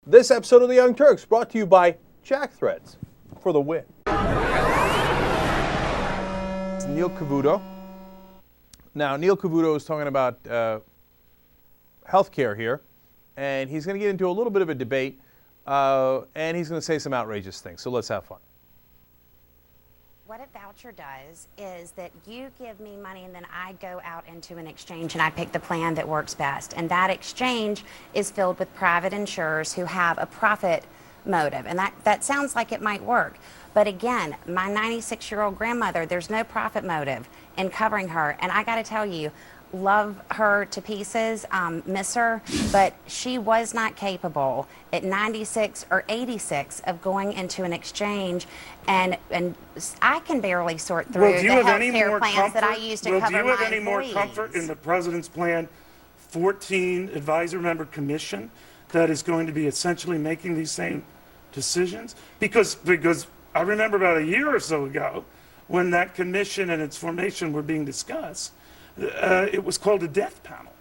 This episode of The Young Turks brought to you by Jack Threads for the win. It's Neil Cavuto. Now, Neil Cavuto is talking about healthcare here, and he's going to get into a little bit of a debate, and he's going to say some outrageous things. So let's have fun. What a voucher does is that you give me money and then I go out into an exchange and I pick the plan that works best. And that exchange is filled with private insurers who have a profit motive. And that sounds like it might work. But again, my 96-year-old grandmother, there's no profit motive in covering her. And I got to tell you, love her to pieces, miss her, but she was not capable at 96 or 86 of going into an exchange, and I can barely sort through the health care plans that I use to cover my employees. Do you have any more comfort in the President's Plan 14 advisor member commission that is going to be essentially making these same decisions? Because I remember about a year or so ago when that commission and its formation were being discussed, it was called a death panel.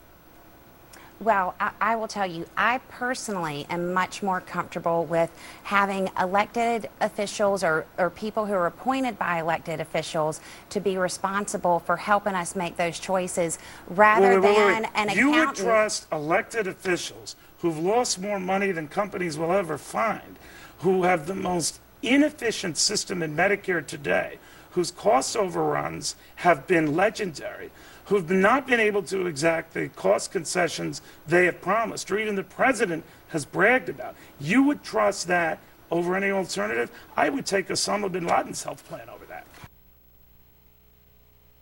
Well, I will tell you, I personally am much more comfortable with having elected officials or people who are appointed by elected officials to be responsible for helping us make those choices rather than an accountant. You would trust elected officials who've lost more money than companies will ever find, who have the most inefficient system in Medicare today, whose cost overruns have been legendary, who've not been able to exact the cost concessions they have promised, or even the president has bragged about. You would trust that over any alternative? I would take Osama Bin Laden's health plan over that.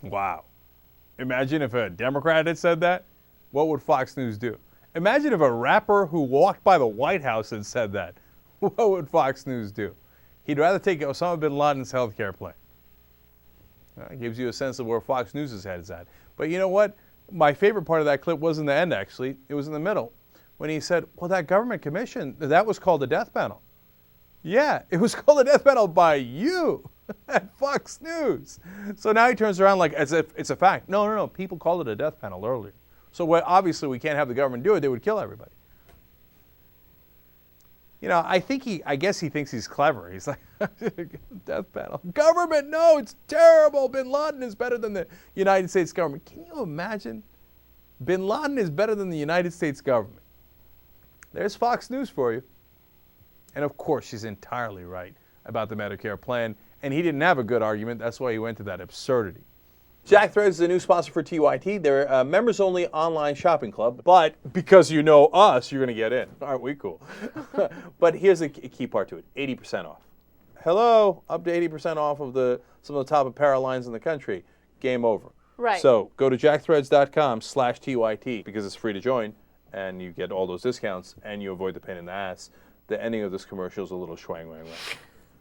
Wow. Imagine if a Democrat had said that. What would Fox News do? Imagine if a rapper who walked by the White House had said that. What would Fox News do? He'd rather take Osama Bin Laden's health care plan. It gives you a sense of where Fox News' head is at. But you know what? My favorite part of that clip wasn't the end, actually. It was in the middle. When he said, well, that government commission, that was called a death panel. Yeah, it was called a death panel by you at Fox News. So now he turns around like as if it's a fact. No. People called it a death panel earlier. So obviously we can't have the government do it. They would kill everybody. You know, I guess he thinks he's clever. He's like, death panel. Government, no, it's terrible. Bin Laden is better than the United States government. Can you imagine? Bin Laden is better than the United States government. There's Fox News for you. And of course, she's entirely right about the Medicare plan. And he didn't have a good argument. That's why he went to that absurdity. Jack Threads is a new sponsor for TYT. They're a members-only online shopping club, but because you know us, you're going to get in. Aren't we cool? But here's a key part to it, 80% off. Hello, up to 80% off of some of the top apparel lines in the country. Game over. Right. So go to jackthreads.com/TYT because it's free to join, and you get all those discounts, and you avoid the pain in the ass. The ending of this commercial is a little schwang wang wang.